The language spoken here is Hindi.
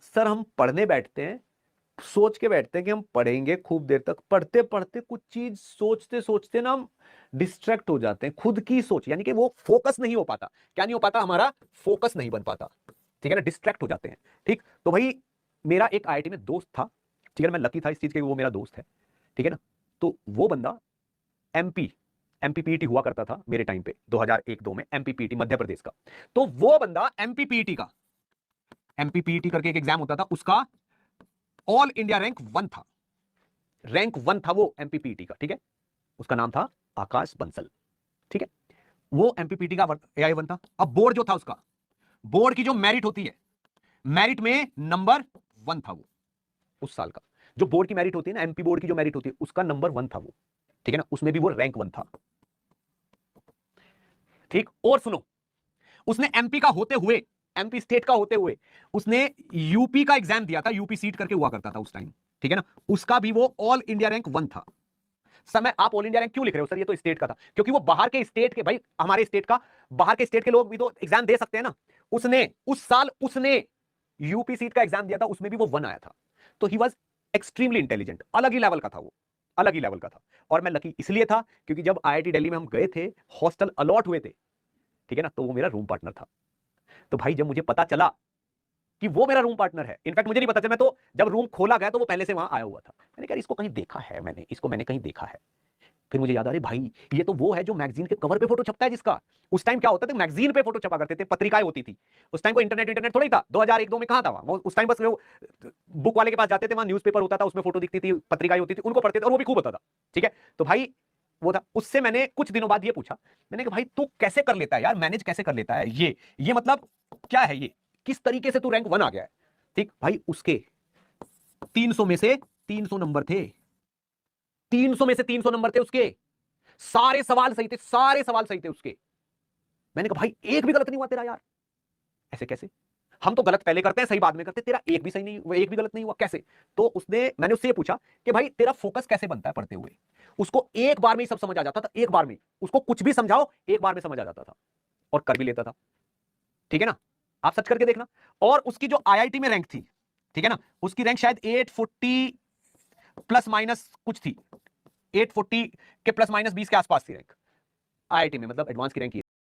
सर हम पढ़ने बैठते हैं, सोच के बैठते हैं कि हम पढ़ेंगे खूब देर तक, पढ़ते पढ़ते कुछ चीज सोचते सोचते ना हम डिस्ट्रैक्ट हो जाते हैं, खुद की सोच, यानी कि वो फोकस नहीं हो पाता। क्या नहीं हो पाता? हमारा फोकस नहीं बन पाता, ठीक है ना, डिस्ट्रैक्ट हो जाते हैं। ठीक, तो भाई मेरा एक आईआईटी में दोस्त था, ठीक है ना, मैं लकी था इस चीज के, वो मेरा दोस्त है, ठीक है ना। तो वो बंदा एमपी एमपीपीटी हुआ करता था मेरे टाइम पे, 2001-2 में एमपीपीटी मध्य प्रदेश का। तो वो बंदा एमपीपीटी करके एक एग्जाम होता था, उसका ऑल इंडिया रैंक 1 था, रैंक 1 था वो एमपीपीटी का, ठीक है। उसका नाम था आकाश बंसल, ठीक है। वो एमपीपीटी का AI1 था। अब बोर्ड जो था उसका, बोर्ड की जो मेरिट होती है, मेरिट में नंबर 1 था वो उस साल का। जो बोर्ड की मेरिट होती है ना, एमपी बोर्ड की जो मेरिट होती है, उसका नंबर 1 था वो, ठीक है ना, उसमें भी वो रैंक 1 था। ठीक, और सुनो, उसने एमपी का होते हुए, एमपी स्टेट का होते हुए, उसने यूपी का एग्जाम दिया था, यूपी सीट करके हुआ करता था उस टाइम, ठीक है ना। उसका भी वो ऑल इंडिया रैंक 1 था। समय आप ऑल इंडिया रैंक क्यों लिख रहे हो सर? ये तो स्टेट का था। क्योंकि वो बाहर के स्टेट के, भाई हमारे स्टेट का, बाहर के स्टेट के लोग भी तो एग्जाम दे सकते हैं ना। उसने उस साल उसने यूपी सीट का एग्जाम दिया था, उसमें भी वो 1 आया था। तो ही वॉज एक्सट्रीमली इंटेलिजेंट, अलग ही लेवल का था वो, अलग ही लेवल का था। और मैं लकी इसलिए था क्योंकि जब आईआईटी दिल्ली में हम गए थे, हॉस्टल अलॉट हुए थे, ठीक है ना, तो वो मेरा रूम पार्टनर था। तो भाई जब मुझे पता चला कि वो मेरा रूम पार्टनर है, इनफैक्ट मुझे नहीं पता चला, मैं तो जब रूम खोला गया तो वो पहले से वहां आया हुआ था। मैंने कहा इसको कहीं देखा है मैंने, इसको मैंने कहीं देखा है। फिर मुझे याद आ रही, भाई ये तो वो है जो मैगजीन के कवर पे फोटो छपता है जिसका। उस टाइम क्या होता था, मैगजीन पे फोटो छपा करते थे, पत्रिकाएं होती थी। उस टाइम को इंटरनेट थोड़ा ही था, 2001-2 में कहां था वहां। उस टाइम बस बुक वाले के पास जाते थे, वहां न्यूज़पेपर होता था, उसमें फोटो दिखती थी, पत्रिकाएं होती थी, उनको पढ़ते थे और वो भी खूब होता था, ठीक है। तो भाई वो था। उससे मैंने कुछ दिनों बाद ये पूछा, मैंने कहा भाई तू कैसे कर लेता है यार, मैनेज कैसे कर लेता है ये मतलब क्या है ये, किस तरीके से तू रैंक 1 आ गया है। ठीक भाई, उसके 300 में से 300 नंबर थे, 300 में से 300 नंबर थे उसके, सारे सवाल सही थे, सारे सवाल सही थे उसके। मैंने कहा भाई एक भी गलत नहीं हुआ तेरा यार, ऐसे कैसे? हम तो गलत पहले करते हैं, सही बाद में करते हैं, तेरा एक भी सही नहीं, वो एक भी गलत नहीं हुआ कैसे? तो मैंने उससे ये पूछा कि भाई तेरा फोकस कैसे बनता है पढ़ते हुए? उसको एक बार में ही सब समझ आ जाता था, एक बार में, उसको कुछ भी समझाओ एक बार में समझ आ जाता था और कर भी लेता था, ठीक है ना। आप सर्च करके देखना। और उसकी जो आईआईटी में रैंक थी, ठीक है ना, उसकी रैंक शायद 840 प्लस माइनस कुछ थी, 840 के प्लस माइनस 20 के आसपास थी रैंक आईआईटी में, मतलब एडवांस की रैंक।